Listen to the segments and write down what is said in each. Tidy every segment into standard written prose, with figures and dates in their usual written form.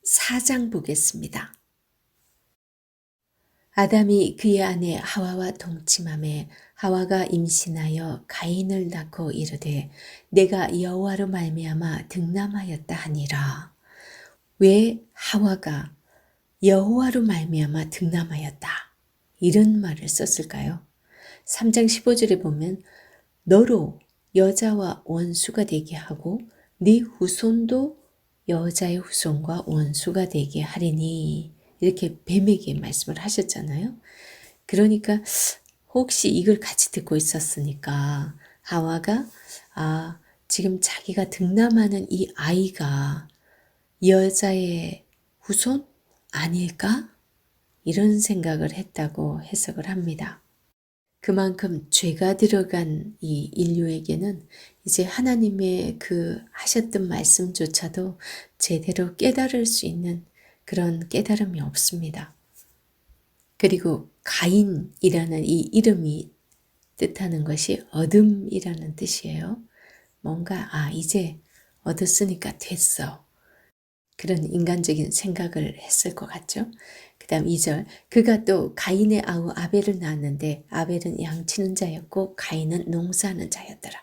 4장 보겠습니다. 아담이 그의 아내 하와와 동침함에 하와가 임신하여 가인을 낳고 이르되 내가 여호와로 말미암아 득남하였다 하니라. 왜 하와가 여호와로 말미암아 득남하였다 이런 말을 썼을까요? 3장 15절에 보면 너로 여자와 원수가 되게 하고 네 후손도 여자의 후손과 원수가 되게 하리니 이렇게 뱀에게 말씀을 하셨잖아요. 그러니까 혹시 이걸 같이 듣고 있었으니까 하와가 지금 자기가 득남하는 이 아이가 여자의 후손 아닐까? 이런 생각을 했다고 해석을 합니다. 그만큼 죄가 들어간 이 인류에게는 이제 하나님의 그 하셨던 말씀조차도 제대로 깨달을 수 있는 그런 깨달음이 없습니다. 그리고 가인이라는 이 이름이 뜻하는 것이 어둠이라는 뜻이에요. 뭔가 이제 얻었으니까 됐어. 그런 인간적인 생각을 했을 것 같죠. 그 다음 2절 그가 또 가인의 아우 아벨을 낳았는데 아벨은 양치는 자였고 가인은 농사하는 자였더라.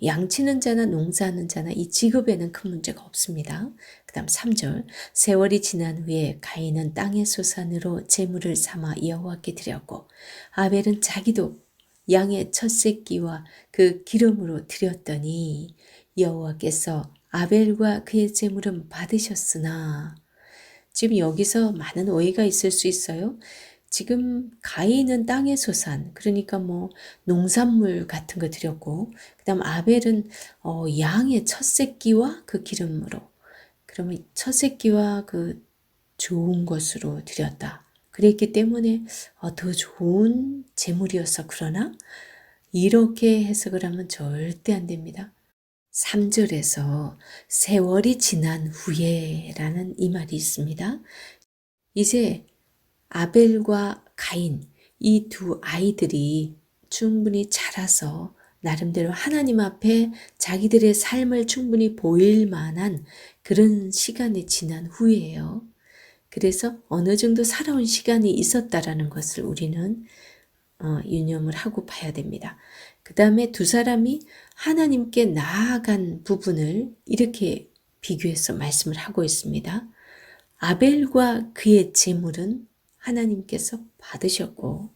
양치는 자나 농사하는 자나 이 직업에는 큰 문제가 없습니다. 그 다음 3절 세월이 지난 후에 가인은 땅의 소산으로 제물을 삼아 여호와께 드렸고 아벨은 자기도 양의 첫 새끼와 그 기름으로 드렸더니 여호와께서 아벨과 그의 제물은 받으셨으나 지금 여기서 많은 오해가 있을 수 있어요. 지금 가인은 땅의 소산, 그러니까 농산물 같은 거 드렸고, 그 다음 아벨은 양의 첫 새끼와 그 기름으로, 그러면 첫 새끼와 그 좋은 것으로 드렸다. 그랬기 때문에 더 좋은 제물이어서 그러나 이렇게 해석을 하면 절대 안 됩니다. 3절에서 세월이 지난 후에 라는 이 말이 있습니다. 이제 아벨과 가인 이 두 아이들이 충분히 자라서 나름대로 하나님 앞에 자기들의 삶을 충분히 보일 만한 그런 시간이 지난 후에요. 그래서 어느 정도 살아온 시간이 있었다라는 것을 우리는 유념을 하고 봐야 됩니다. 그 다음에 두 사람이 하나님께 나아간 부분을 이렇게 비교해서 말씀을 하고 있습니다. 아벨과 그의 제물은 하나님께서 받으셨고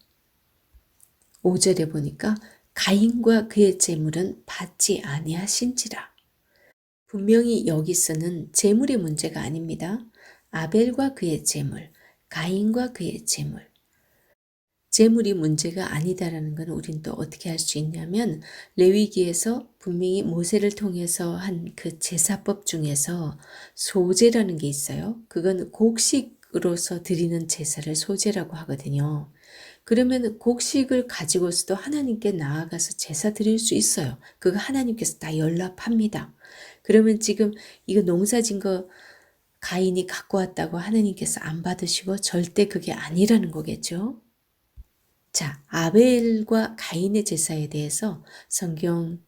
5절에 보니까 가인과 그의 제물은 받지 아니하신지라. 분명히 여기서는 제물의 문제가 아닙니다. 아벨과 그의 제물, 가인과 그의 제물. 제물이 문제가 아니다라는 건 우린 또 어떻게 할 수 있냐면 레위기에서 분명히 모세를 통해서 한 그 제사법 중에서 소제라는 게 있어요. 그건 곡식으로서 드리는 제사를 소제라고 하거든요. 그러면 곡식을 가지고서도 하나님께 나아가서 제사 드릴 수 있어요. 그거 하나님께서 다 연락합니다. 그러면 지금 이거 농사진 거 가인이 갖고 왔다고 하나님께서 안 받으시고 절대 그게 아니라는 거겠죠. 자, 아벨과 가인의 제사에 대해서 성경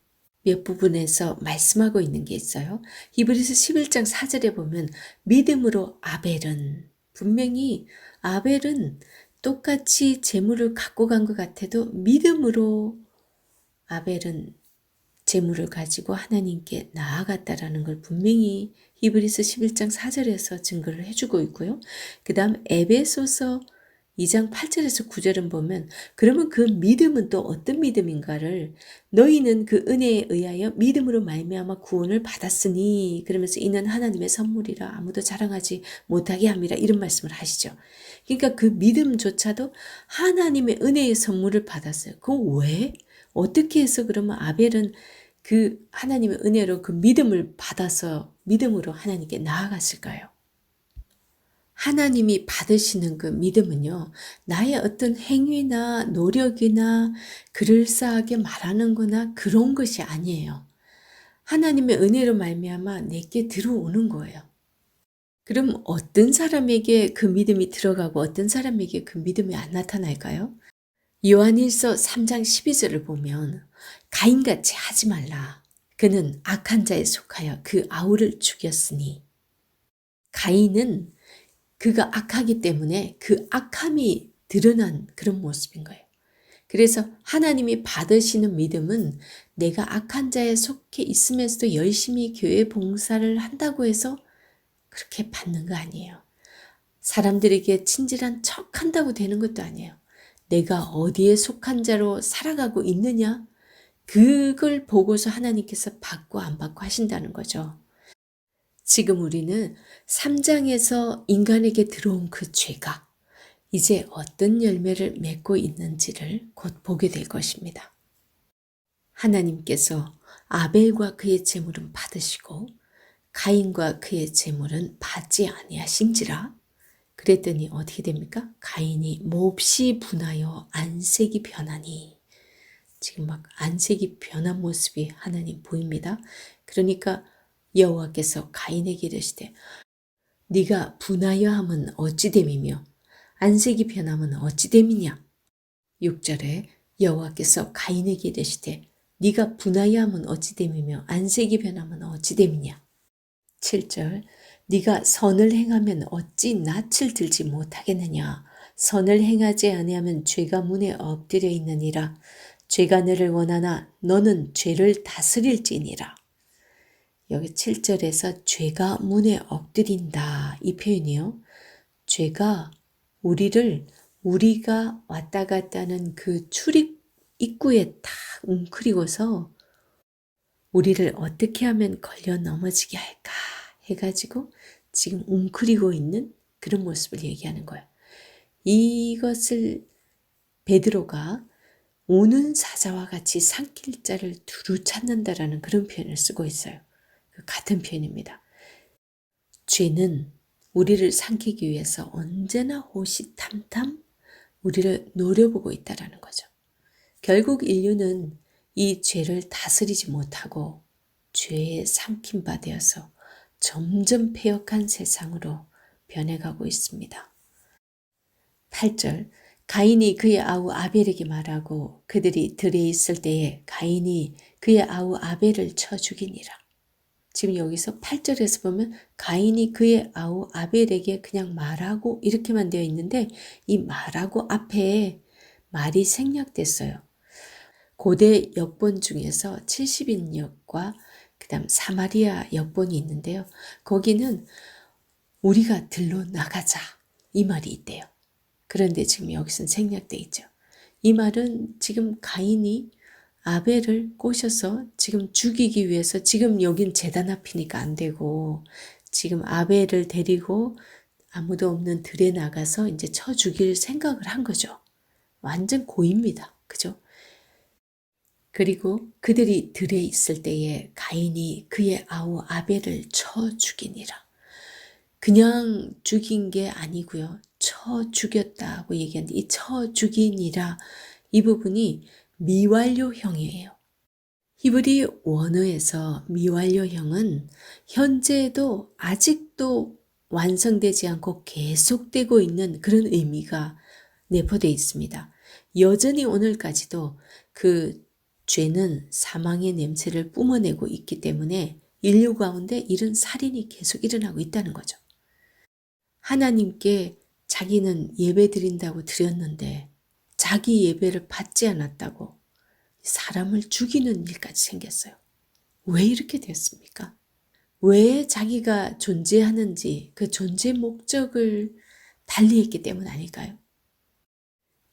몇 부분에서 말씀하고 있는 게 있어요. 히브리서 11장 4절에 보면 믿음으로 아벨은 분명히 아벨은 똑같이 제물을 갖고 간 것 같아도 믿음으로 아벨은 제물을 가지고 하나님께 나아갔다라는 걸 분명히 히브리서 11장 4절에서 증거를 해주고 있고요. 그 다음 에베소서 2장 8절에서 9절은 보면 그러면 그 믿음은 또 어떤 믿음인가를 너희는 그 은혜에 의하여 믿음으로 말미암아 구원을 받았으니 그러면서 이는 하나님의 선물이라 아무도 자랑하지 못하게 함이라 이런 말씀을 하시죠. 그러니까 그 믿음조차도 하나님의 은혜의 선물을 받았어요. 그건 왜? 어떻게 해서 그러면 아벨은 그 하나님의 은혜로 그 믿음을 받아서 믿음으로 하나님께 나아갔을까요? 하나님이 받으시는 그 믿음은요, 나의 어떤 행위나 노력이나 그럴싸하게 말하는 거나 그런 것이 아니에요. 하나님의 은혜로 말미암아 내게 들어오는 거예요. 그럼 어떤 사람에게 그 믿음이 들어가고 어떤 사람에게 그 믿음이 안 나타날까요? 요한일서 3장 12절을 보면 가인같이 하지 말라. 그는 악한 자에 속하여 그 아우를 죽였으니. 가인은 그가 악하기 때문에 그 악함이 드러난 그런 모습인 거예요. 그래서 하나님이 받으시는 믿음은 내가 악한 자에 속해 있으면서도 열심히 교회 봉사를 한다고 해서 그렇게 받는 거 아니에요. 사람들에게 친절한 척 한다고 되는 것도 아니에요. 내가 어디에 속한 자로 살아가고 있느냐? 그걸 보고서 하나님께서 받고 안 받고 하신다는 거죠. 지금 우리는 3장에서 인간에게 들어온 그 죄가 이제 어떤 열매를 맺고 있는지를 곧 보게 될 것입니다. 하나님께서 아벨과 그의 제물은 받으시고 가인과 그의 제물은 받지 아니하신지라. 그랬더니 어떻게 됩니까? 가인이 몹시 분하여 안색이 변하니. 지금 막 안색이 변한 모습이 하나님 보입니다. 그러니까 여호와께서 가인에게 이르시되 네가 분하여 함은 어찌 됨이며 안색이 변함은 어찌 됨이냐. 6절에 여호와께서 가인에게 이르시되 네가 분하여 함은 어찌 됨이며 안색이 변함은 어찌 됨이냐. 7절 네가 선을 행하면 어찌 낯을 들지 못하겠느냐. 선을 행하지 아니하면 죄가 문에 엎드려 있느니라. 죄가 너를 원하나 너는 죄를 다스릴지니라. 여기 7절에서 죄가 문에 엎드린다 이 표현이요. 죄가 우리가 왔다 갔다 하는 그 출입 입구에 딱 웅크리고서 우리를 어떻게 하면 걸려 넘어지게 할까 해가지고 지금 웅크리고 있는 그런 모습을 얘기하는 거예요. 이것을 베드로가 우는 사자와 같이 삼킬 자를 두루 찾는다라는 그런 표현을 쓰고 있어요. 같은 표현입니다. 죄는 우리를 삼키기 위해서 언제나 호시탐탐 우리를 노려보고 있다라는 거죠. 결국 인류는 이 죄를 다스리지 못하고 죄에 삼킨 바 되어서 점점 패역한 세상으로 변해가고 있습니다. 8절 가인이 그의 아우 아벨에게 말하고 그들이 들에 있을 때에 가인이 그의 아우 아벨을 쳐 죽이니라. 지금 여기서 8절에서 보면 가인이 그의 아우 아벨에게 그냥 말하고 이렇게만 되어 있는데 이 말하고 앞에 말이 생략됐어요. 고대 역본 중에서 70인역과 그 다음 사마리아 역본이 있는데요. 거기는 우리가 들러 나가자 이 말이 있대요. 그런데 지금 여기서는 생략돼 있죠. 이 말은 지금 가인이 아벨을 꼬셔서 지금 죽이기 위해서 지금 여긴 제단 앞이니까 안 되고 지금 아벨을 데리고 아무도 없는 들에 나가서 이제 쳐 죽일 생각을 한 거죠. 완전 고의입니다. 그죠? 그리고 그들이 들에 있을 때에 가인이 그의 아우 아벨을 쳐 죽이니라. 그냥 죽인 게 아니고요. 쳐 죽였다고 얘기하는데 이 쳐 죽이니라 이 부분이 미완료형이에요. 히브리 원어에서 미완료형은 현재도 아직도 완성되지 않고 계속되고 있는 그런 의미가 내포되어 있습니다. 여전히 오늘까지도 그 죄는 사망의 냄새를 뿜어내고 있기 때문에 인류 가운데 이런 살인이 계속 일어나고 있다는 거죠. 하나님께 자기는 예배 드린다고 드렸는데 자기 예배를 받지 않았다고 사람을 죽이는 일까지 생겼어요. 왜 이렇게 됐습니까? 왜 자기가 존재하는지 그 존재 목적을 달리했기 때문 아닐까요?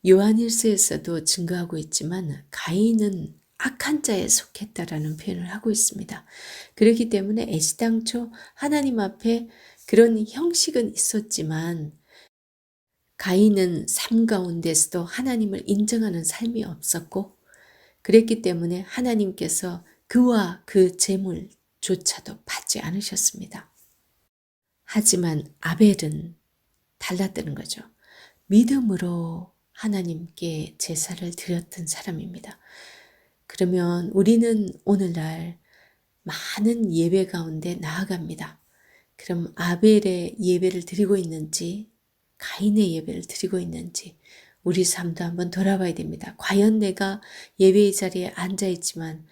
요한일서에서도 증거하고 있지만 가인은 악한 자에 속했다라는 표현을 하고 있습니다. 그렇기 때문에 애시당초 하나님 앞에 그런 형식은 있었지만 가인은 삶 가운데서도 하나님을 인정하는 삶이 없었고 그랬기 때문에 하나님께서 그와 그 재물조차도 받지 않으셨습니다. 하지만 아벨은 달랐다는 거죠. 믿음으로 하나님께 제사를 드렸던 사람입니다. 그러면 우리는 오늘날 많은 예배 가운데 나아갑니다. 그럼 아벨의 예배를 드리고 있는지 가인의 예배를 드리고 있는지 우리 삶도 한번 돌아봐야 됩니다. 과연 내가 예배의 자리에 앉아있지만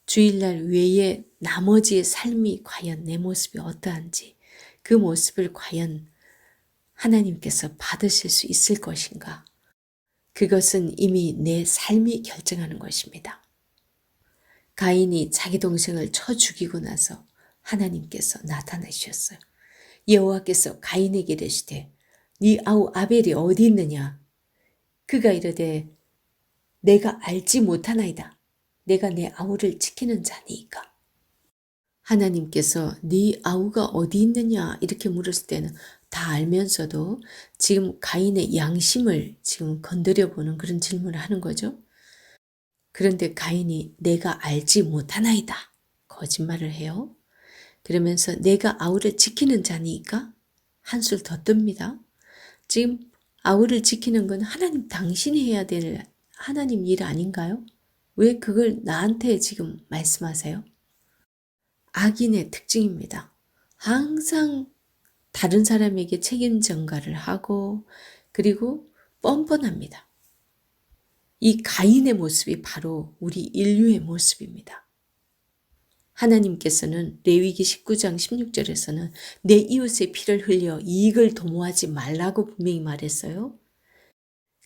주일날 외에 나머지의 삶이 과연 내 모습이 어떠한지 그 모습을 과연 하나님께서 받으실 수 있을 것인가? 그것은 이미 내 삶이 결정하는 것입니다. 가인이 자기 동생을 쳐 죽이고 나서 하나님께서 나타나셨어요. 여호와께서 가인에게 이르시되 네 아우 아벨이 어디 있느냐? 그가 이르되 내가 알지 못하나이다. 내가 내 아우를 지키는 자니이까. 하나님께서 네 아우가 어디 있느냐 이렇게 물었을 때는 다 알면서도 지금 가인의 양심을 지금 건드려 보는 그런 질문을 하는 거죠. 그런데 가인이 내가 알지 못하나이다. 거짓말을 해요. 그러면서 내가 아우를 지키는 자니까 한술 더 뜹니다. 지금 아우를 지키는 건 하나님 당신이 해야 될 하나님 일 아닌가요? 왜 그걸 나한테 지금 말씀하세요? 악인의 특징입니다. 항상 다른 사람에게 책임 전가를 하고 그리고 뻔뻔합니다. 이 가인의 모습이 바로 우리 인류의 모습입니다. 하나님께서는 레위기 19장 16절에서는 내 이웃의 피를 흘려 이익을 도모하지 말라고 분명히 말했어요.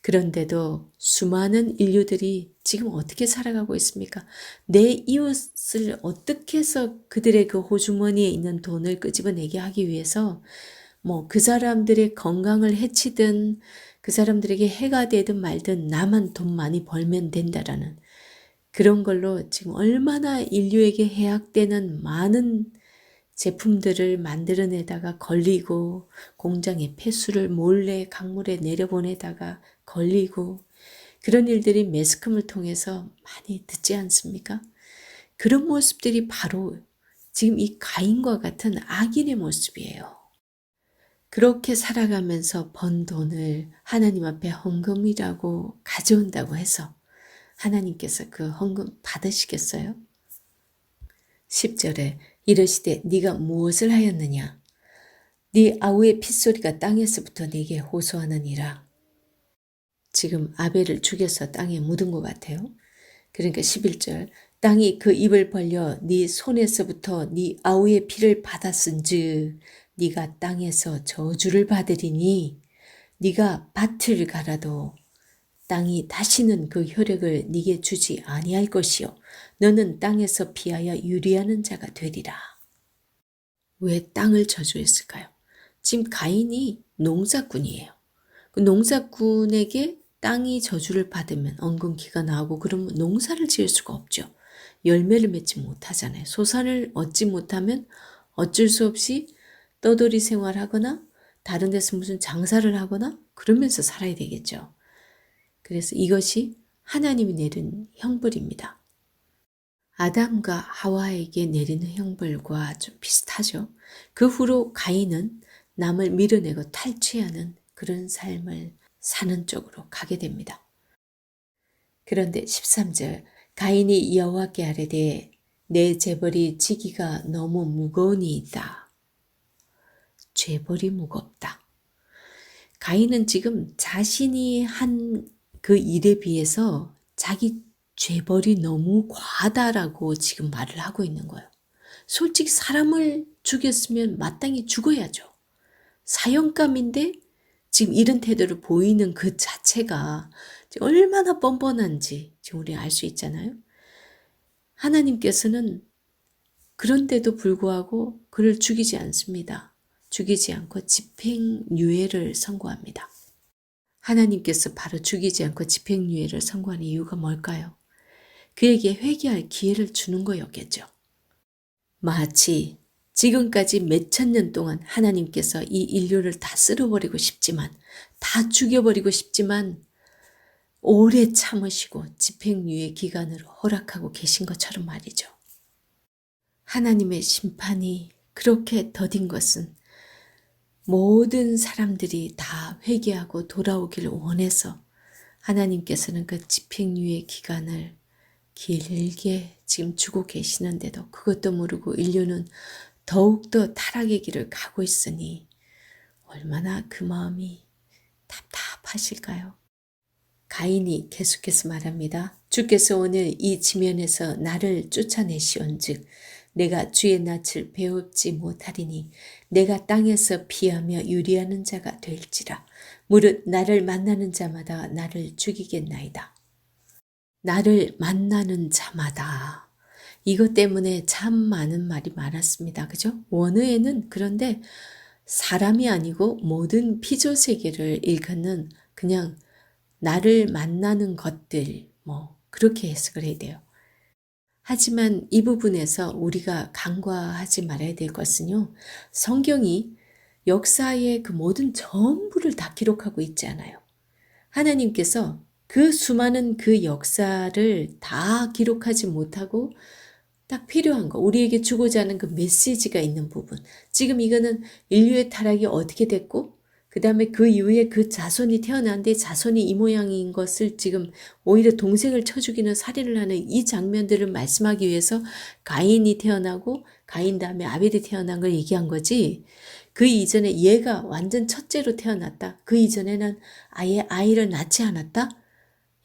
그런데도 수많은 인류들이 지금 어떻게 살아가고 있습니까? 내 이웃을 어떻게 해서 그들의 그 호주머니에 있는 돈을 끄집어내게 하기 위해서 그 사람들의 건강을 해치든 그 사람들에게 해가 되든 말든 나만 돈 많이 벌면 된다라는 그런 걸로 지금 얼마나 인류에게 해악되는 많은 제품들을 만들어내다가 걸리고 공장에 폐수를 몰래 강물에 내려보내다가 걸리고 그런 일들이 매스컴을 통해서 많이 듣지 않습니까? 그런 모습들이 바로 지금 이 가인과 같은 악인의 모습이에요. 그렇게 살아가면서 번 돈을 하나님 앞에 헌금이라고 가져온다고 해서 하나님께서 그 헌금 받으시겠어요? 10절에 이르시되 네가 무엇을 하였느냐? 네 아우의 핏소리가 땅에서부터 네게 호소하느니라. 지금 아벨을 죽여서 땅에 묻은 것 같아요. 그러니까 11절 땅이 그 입을 벌려 네 손에서부터 네 아우의 피를 받았은즉 네가 땅에서 저주를 받으리니 네가 밭을 갈아도 땅이 다시는 그 효력을 네게 주지 아니할 것이요 너는 땅에서 피하여 유리하는 자가 되리라. 왜 땅을 저주했을까요? 지금 가인이 농사꾼이에요. 그 농사꾼에게 땅이 저주를 받으면 언근기가 나오고 그러면 농사를 지을 수가 없죠. 열매를 맺지 못하잖아요. 소산을 얻지 못하면 어쩔 수 없이 떠돌이 생활하거나 다른 데서 무슨 장사를 하거나 그러면서 살아야 되겠죠. 그래서 이것이 하나님이 내린 형벌입니다. 아담과 하와에게 내리는 형벌과 좀 비슷하죠. 그 후로 가인은 남을 밀어내고 탈취하는 그런 삶을 사는 쪽으로 가게 됩니다. 그런데 13절 가인이 여호와께 아뢰되 내 재벌이 지기가 너무 무거우니이다. 죄벌이 무겁다. 가인은 지금 자신이 한 그 일에 비해서 자기 죄벌이 너무 과하다라고 지금 말을 하고 있는 거예요. 솔직히 사람을 죽였으면 마땅히 죽어야죠. 사형감인데 지금 이런 태도를 보이는 그 자체가 얼마나 뻔뻔한지 지금 우리 알 수 있잖아요. 하나님께서는 그런데도 불구하고 그를 죽이지 않습니다. 죽이지 않고 집행유예를 선고합니다. 하나님께서 바로 죽이지 않고 집행유예를 선고하는 이유가 뭘까요? 그에게 회개할 기회를 주는 거였겠죠. 마치 지금까지 몇천 년 동안 하나님께서 이 인류를 다 쓸어버리고 싶지만 다 죽여버리고 싶지만 오래 참으시고 집행유예 기간을 허락하고 계신 것처럼 말이죠. 하나님의 심판이 그렇게 더딘 것은 모든 사람들이 다 회개하고 돌아오기를 원해서 하나님께서는 그 집행유예 기간을 길게 지금 주고 계시는데도 그것도 모르고 인류는 더욱더 타락의 길을 가고 있으니 얼마나 그 마음이 답답하실까요? 가인이 계속해서 말합니다. 주께서 오늘 이 지면에서 나를 쫓아내시온즉 내가 주의 낯을 배웁지 못하리니 내가 땅에서 피하며 유리하는 자가 될지라. 무릇 나를 만나는 자마다 나를 죽이겠나이다. 나를 만나는 자마다. 이것 때문에 참 많은 말이 많았습니다. 그죠? 원어에는 그런데 사람이 아니고 모든 피조세계를 일컫는 그냥 나를 만나는 것들, 그렇게 해석을 해야 돼요. 하지만 이 부분에서 우리가 간과하지 말아야 될 것은요, 성경이 역사의 그 모든 전부를 다 기록하고 있지 않아요. 하나님께서 그 수많은 그 역사를 다 기록하지 못하고 딱 필요한 거, 우리에게 주고자 하는 그 메시지가 있는 부분. 지금 이거는 인류의 타락이 어떻게 됐고, 그 다음에 그 이후에 그 자손이 태어났는데 자손이 이 모양인 것을 지금 오히려 동생을 쳐 죽이는 살인을 하는 이 장면들을 말씀하기 위해서 가인이 태어나고 가인 다음에 아벨이 태어난 걸 얘기한 거지. 그 이전에 얘가 완전 첫째로 태어났다. 그 이전에는 아예 아이를 낳지 않았다?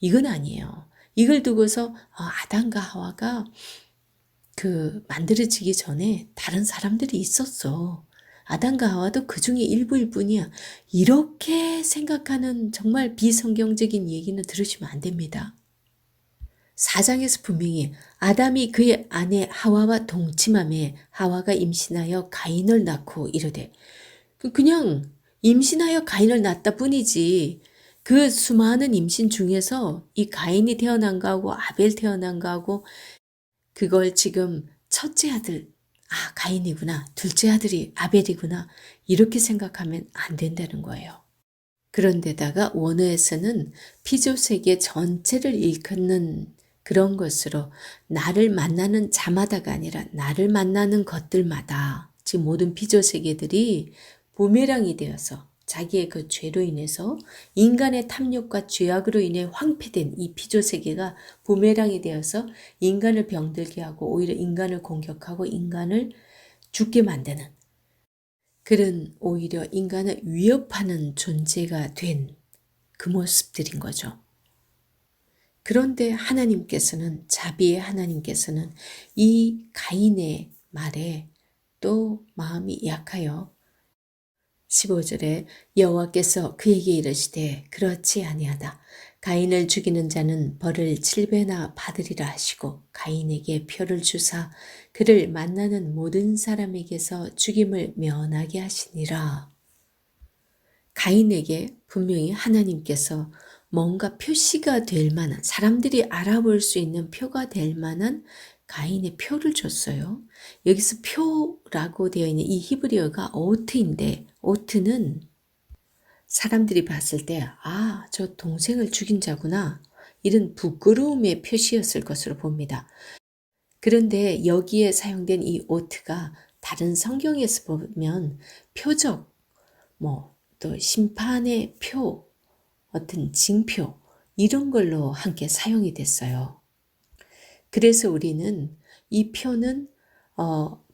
이건 아니에요. 이걸 두고서 아담과 하와가 만들어지기 전에 다른 사람들이 있었어. 아담과 하와도 그 중에 일부일 뿐이야. 이렇게 생각하는 정말 비성경적인 얘기는 들으시면 안 됩니다. 4장에서 분명히 아담이 그의 아내 하와와 동침함에 하와가 임신하여 가인을 낳고 이르되, 그냥 임신하여 가인을 낳았다 뿐이지 그 수많은 임신 중에서 이 가인이 태어난 거하고 아벨 태어난 거하고 그걸 지금 첫째 아들, 가인이구나. 둘째 아들이 아벨이구나. 이렇게 생각하면 안 된다는 거예요. 그런데다가 원어에서는 피조세계 전체를 일컫는 그런 것으로 나를 만나는 자마다가 아니라 나를 만나는 것들마다 지금 모든 피조세계들이 부메랑이 되어서 자기의 그 죄로 인해서 인간의 탐욕과 죄악으로 인해 황폐된 이 피조세계가 부메랑이 되어서 인간을 병들게 하고 오히려 인간을 공격하고 인간을 죽게 만드는 그런 오히려 인간을 위협하는 존재가 된 그 모습들인 거죠. 그런데 하나님께서는 자비의 하나님께서는 이 가인의 말에 또 마음이 약하여 15절에 여호와께서 그에게 이르시되 그렇지 아니하다. 가인을 죽이는 자는 벌을 7배나 받으리라 하시고 가인에게 표를 주사 그를 만나는 모든 사람에게서 죽임을 면하게 하시니라. 가인에게 분명히 하나님께서 뭔가 표시가 될 만한 사람들이 알아볼 수 있는 표가 될 만한 가인의 표를 줬어요. 여기서 표라고 되어 있는 이 히브리어가 오트인데 오트는 사람들이 봤을 때 저 동생을 죽인 자구나 이런 부끄러움의 표시였을 것으로 봅니다. 그런데 여기에 사용된 이 오트가 다른 성경에서 보면 표적, 또 심판의 표, 어떤 징표 이런 걸로 함께 사용이 됐어요. 그래서 우리는 이 표는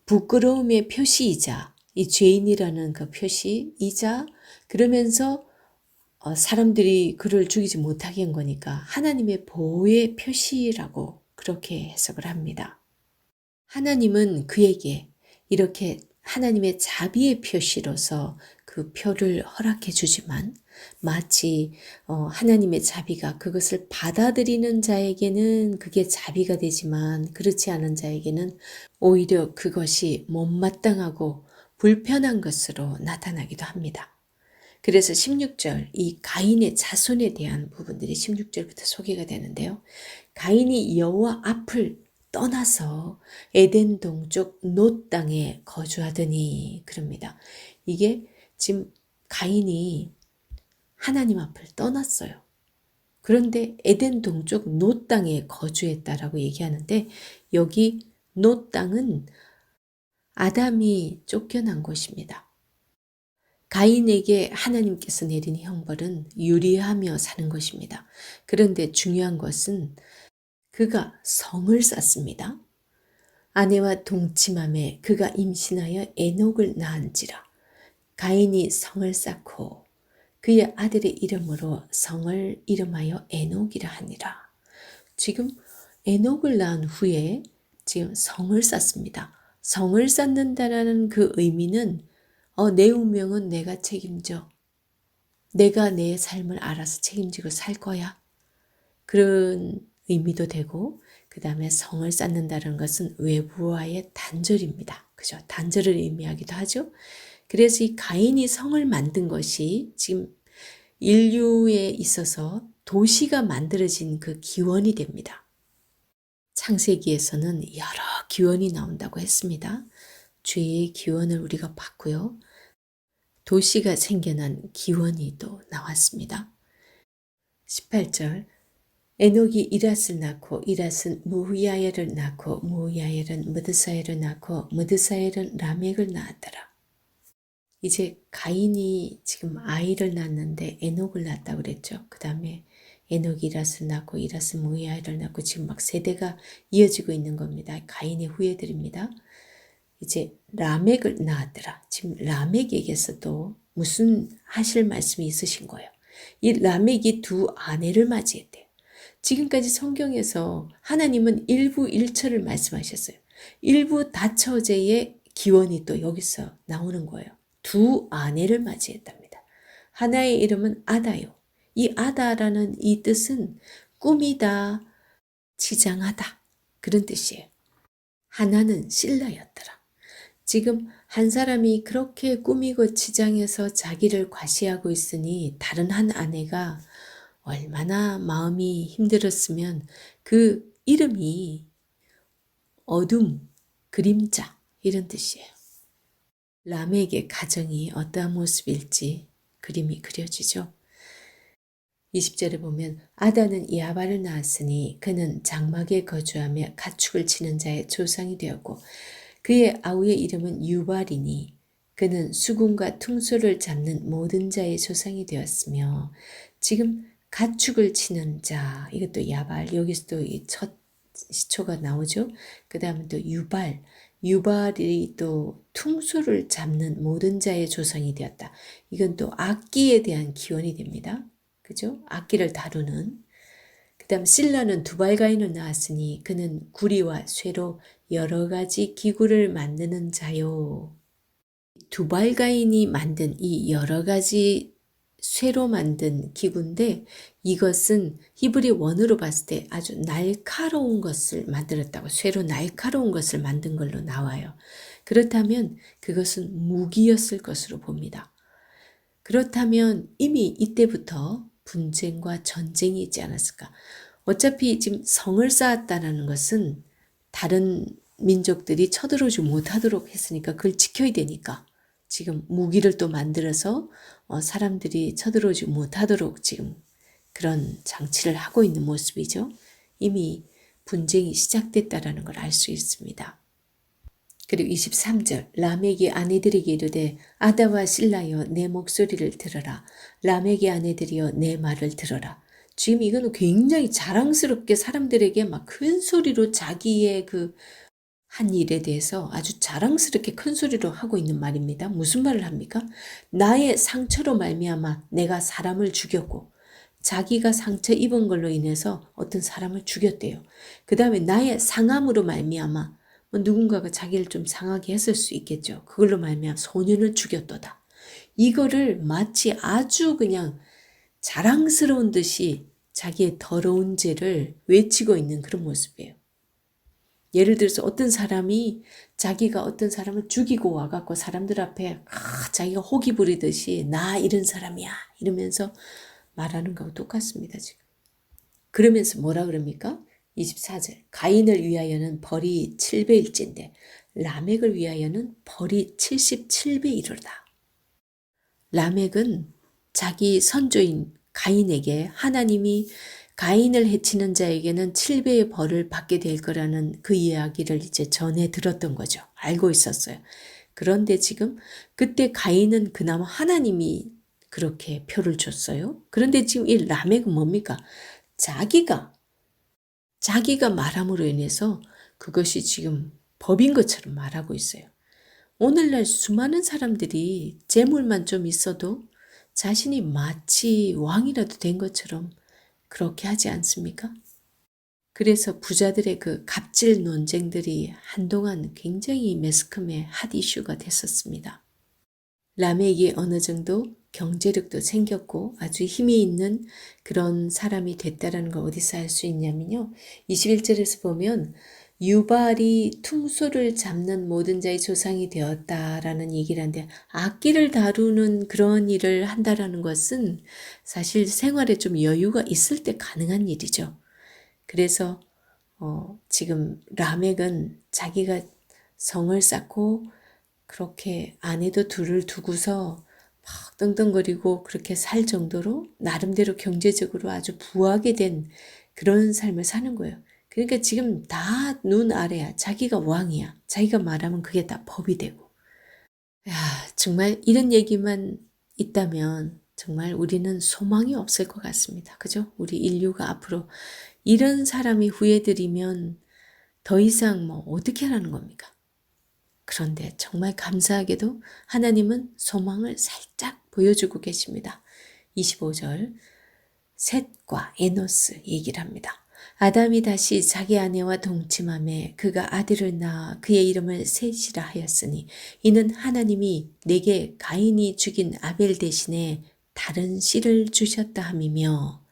부끄러움의 표시이자 이 죄인이라는 그 표시이자 그러면서 사람들이 그를 죽이지 못하게 한 거니까 하나님의 보호의 표시라고 그렇게 해석을 합니다. 하나님은 그에게 이렇게 하나님의 자비의 표시로서 그 표를 허락해 주지만 마치 하나님의 자비가 그것을 받아들이는 자에게는 그게 자비가 되지만 그렇지 않은 자에게는 오히려 그것이 못마땅하고 불편한 것으로 나타나기도 합니다. 그래서 16절 이 가인의 자손에 대한 부분들이 16절부터 소개가 되는데요. 가인이 여호와 앞을 떠나서 에덴 동쪽 놋 땅에 거주하더니 그럽니다. 이게 지금 가인이 하나님 앞을 떠났어요. 그런데 에덴 동쪽 놋 땅에 거주했다라고 얘기하는데 여기 놋 땅은 아담이 쫓겨난 곳입니다. 가인에게 하나님께서 내린 형벌은 유리하며 사는 것입니다. 그런데 중요한 것은 그가 성을 쌓습니다. 아내와 동침함에 그가 임신하여 에녹을 낳은지라. 가인이 성을 쌓고 그의 아들의 이름으로 성을 이름하여 에녹이라 하니라. 지금 에녹을 낳은 후에 지금 성을 쌓습니다. 성을 쌓는다라는 그 의미는 내 운명은 내가 책임져. 내가 내 삶을 알아서 책임지고 살 거야. 그런 의미도 되고, 그 다음에 성을 쌓는다는 것은 외부와의 단절입니다. 그죠? 단절을 의미하기도 하죠. 그래서 이 가인이 성을 만든 것이 지금 인류에 있어서 도시가 만들어진 그 기원이 됩니다. 창세기에서는 여러 기원이 나온다고 했습니다. 죄의 기원을 우리가 봤고요. 도시가 생겨난 기원이 또 나왔습니다. 18절 에녹이 이랏을 낳고 이랏은 무후야엘을 낳고 무후야엘은 무드사엘을 낳고 무드사엘은 라멕을 낳았더라. 이제 가인이 지금 아이를 낳았는데 에녹을 낳았다고 그랬죠. 그 다음에 에녹이 이랏을 낳고 이랏은 무후야엘을 낳고 지금 막 세대가 이어지고 있는 겁니다. 가인의 후예들입니다. 이제 라멕을 낳았더라. 지금 라멕에게서도 무슨 하실 말씀이 있으신 거예요. 이 라멕이 두 아내를 맞이했대요. 지금까지 성경에서 하나님은 일부 일처를 말씀하셨어요. 일부 다처제의 기원이 또 여기서 나오는 거예요. 두 아내를 맞이했답니다. 하나의 이름은 아다요. 이 아다라는 이 뜻은 꾸미다, 치장하다 그런 뜻이에요. 하나는 실라였더라. 지금 한 사람이 그렇게 꾸미고 치장해서 자기를 과시하고 있으니 다른 한 아내가 얼마나 마음이 힘들었으면 그 이름이 어둠, 그림자 이런 뜻이에요. 라멕의 가정이 어떠한 모습일지 그림이 그려지죠. 20절에 보면 아다는 야발을 낳았으니 그는 장막에 거주하며 가축을 치는 자의 조상이 되었고 그의 아우의 이름은 유발이니 그는 수군과 퉁소를 잡는 모든 자의 조상이 되었으며 지금 가축을 치는 자 이것도 야발 여기서도 이 첫 시초가 나오죠. 그 다음에 또 유발이 또 퉁소를 잡는 모든 자의 조상이 되었다. 이건 또 악기에 대한 기원이 됩니다. 그죠? 악기를 다루는. 그 다음 실라는 두발가인을 낳았으니 그는 구리와 쇠로 여러 가지 기구를 만드는 자요. 두발가인이 만든 이 여러 가지 쇠로 만든 기구인데 이것은 히브리 원어로 봤을 때 아주 날카로운 것을 만들었다고 쇠로 날카로운 것을 만든 걸로 나와요. 그렇다면 그것은 무기였을 것으로 봅니다. 그렇다면 이미 이때부터 분쟁과 전쟁이 있지 않았을까? 어차피 지금 성을 쌓았다는 것은 다른 민족들이 쳐들어오지 못하도록 했으니까 그걸 지켜야 되니까 지금 무기를 또 만들어서 사람들이 쳐들어오지 못하도록 지금 그런 장치를 하고 있는 모습이죠. 이미 분쟁이 시작됐다라는 걸 알 수 있습니다. 그리고 23절 라멕이 아내들에게 이르되 아다와 실라여 내 목소리를 들어라. 라멕의 아내들이여 내 말을 들어라. 지금 이거는 굉장히 자랑스럽게 사람들에게 막 큰 소리로 자기의 그 한 일에 대해서 아주 자랑스럽게 큰 소리로 하고 있는 말입니다. 무슨 말을 합니까? 나의 상처로 말미암아 내가 사람을 죽였고 자기가 상처 입은 걸로 인해서 어떤 사람을 죽였대요. 그 다음에 나의 상함으로 말미암아 누군가가 자기를 좀 상하게 했을 수 있겠죠. 그걸로 말미암아 소년을 죽였도다. 이거를 마치 아주 그냥 자랑스러운 듯이 자기의 더러운 죄를 외치고 있는 그런 모습이에요. 예를 들어서 어떤 사람이 자기가 어떤 사람을 죽이고 와갖고 사람들 앞에 자기가 호기 부리듯이 나 이런 사람이야 이러면서 말하는 거하고 똑같습니다. 지금. 그러면서 뭐라 그럽니까? 24절 가인을 위하여는 벌이 7배일진데 라멕을 위하여는 벌이 77배이로다. 라멕은 자기 선조인 가인에게 하나님이 가인을 해치는 자에게는 7배의 벌을 받게 될 거라는 그 이야기를 이제 전해 들었던 거죠. 알고 있었어요. 그런데 지금 그때 가인은 그나마 하나님이 그렇게 표를 줬어요. 그런데 지금 이 라멕은 뭡니까? 자기가 말함으로 인해서 그것이 지금 법인 것처럼 말하고 있어요. 오늘날 수많은 사람들이 재물만 좀 있어도 자신이 마치 왕이라도 된 것처럼 그렇게 하지 않습니까? 그래서 부자들의 그 갑질 논쟁들이 한동안 굉장히 매스컴의 핫 이슈가 됐었습니다. 라멕이 어느 정도 경제력도 생겼고 아주 힘이 있는 그런 사람이 됐다라는 걸 어디서 알 수 있냐면요. 21절에서 보면 유발이 퉁소를 잡는 모든 자의 조상이 되었다라는 얘기를 하는데 악기를 다루는 그런 일을 한다라는 것은 사실 생활에 좀 여유가 있을 때 가능한 일이죠. 그래서 지금 라멕은 자기가 성을 쌓고 그렇게 아내도 둘을 두고서 막 떵떵거리고 그렇게 살 정도로 나름대로 경제적으로 아주 부하게 된 그런 삶을 사는 거예요. 그러니까 지금 다 눈 아래야. 자기가 왕이야. 자기가 말하면 그게 다 법이 되고. 야, 정말 이런 얘기만 있다면 정말 우리는 소망이 없을 것 같습니다. 그죠? 우리 인류가 앞으로 이런 사람이 후예들이면 더 이상 뭐 어떻게 하라는 겁니까? 그런데 정말 감사하게도 하나님은 소망을 살짝 보여주고 계십니다. 25절 셋과 에노스 얘기를 합니다. 아담이 다시 자기 아내와 동침함에 그가 아들을 낳아 그의 이름을 셋이라 하였으니 이는 하나님이 내게 가인이 죽인 아벨 대신에 다른 씨를 주셨다 함이며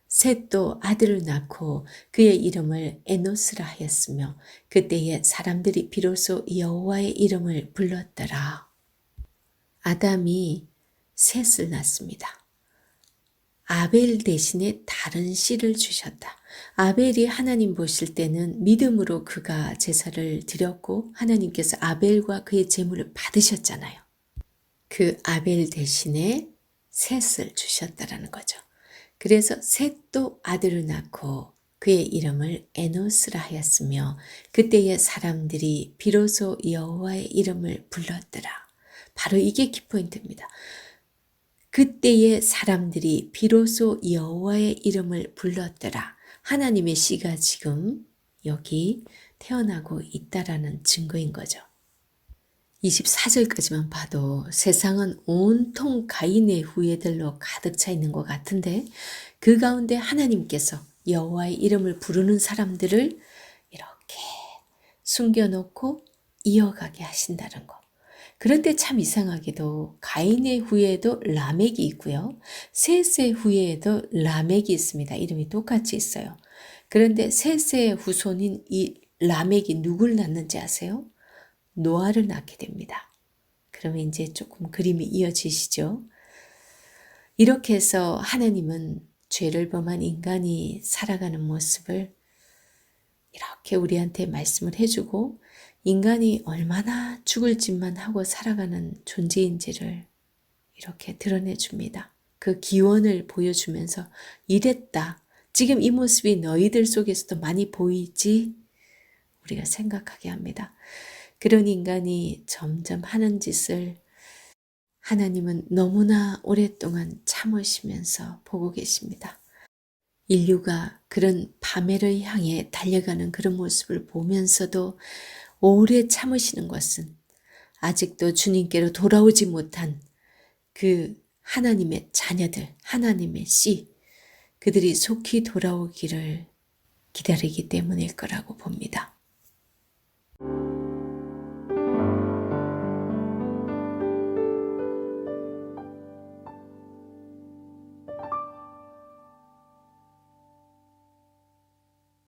셋도 아들을 낳고 그의 이름을 에노스라 하였으며 그때에 사람들이 비로소 여호와의 이름을 불렀더라. 아담이 셋을 낳습니다. 아벨 대신에 다른 씨를 주셨다. 아벨이 하나님 보실 때는 믿음으로 그가 제사를 드렸고 하나님께서 아벨과 그의 제물을 받으셨잖아요. 그 아벨 대신에 셋을 주셨다라는 거죠. 그래서 셋도 아들을 낳고 그의 이름을 에노스라 하였으며 그때의 사람들이 비로소 여호와의 이름을 불렀더라. 바로 이게 키포인트입니다. 그때의 사람들이 비로소 여호와의 이름을 불렀더라. 하나님의 씨가 지금 여기 태어나고 있다라는 증거인 거죠. 24절까지만 봐도 세상은 온통 가인의 후예들로 가득 차 있는 것 같은데 그 가운데 하나님께서 여호와의 이름을 부르는 사람들을 이렇게 숨겨놓고 이어가게 하신다는 거. 그런데 참 이상하게도 가인의 후예에도 라멕이 있고요. 셋의 후예에도 라멕이 있습니다. 이름이 똑같이 있어요. 그런데 셋의 후손인 이 라멕이 누굴 낳는지 아세요? 노아를 낳게 됩니다. 그러면 이제 조금 그림이 이어지시죠? 이렇게 해서 하나님은 죄를 범한 인간이 살아가는 모습을 이렇게 우리한테 말씀을 해주고 인간이 얼마나 죽을 짓만 하고 살아가는 존재인지를 이렇게 드러내 줍니다. 그 기원을 보여주면서 이랬다. 지금 이 모습이 너희들 속에서도 많이 보이지? 우리가 생각하게 합니다. 그런 인간이 점점 하는 짓을 하나님은 너무나 오랫동안 참으시면서 보고 계십니다. 인류가 그런 파멸을 향해 달려가는 그런 모습을 보면서도 오래 참으시는 것은 아직도 주님께로 돌아오지 못한 그 하나님의 자녀들, 하나님의 씨, 그들이 속히 돌아오기를 기다리기 때문일 거라고 봅니다.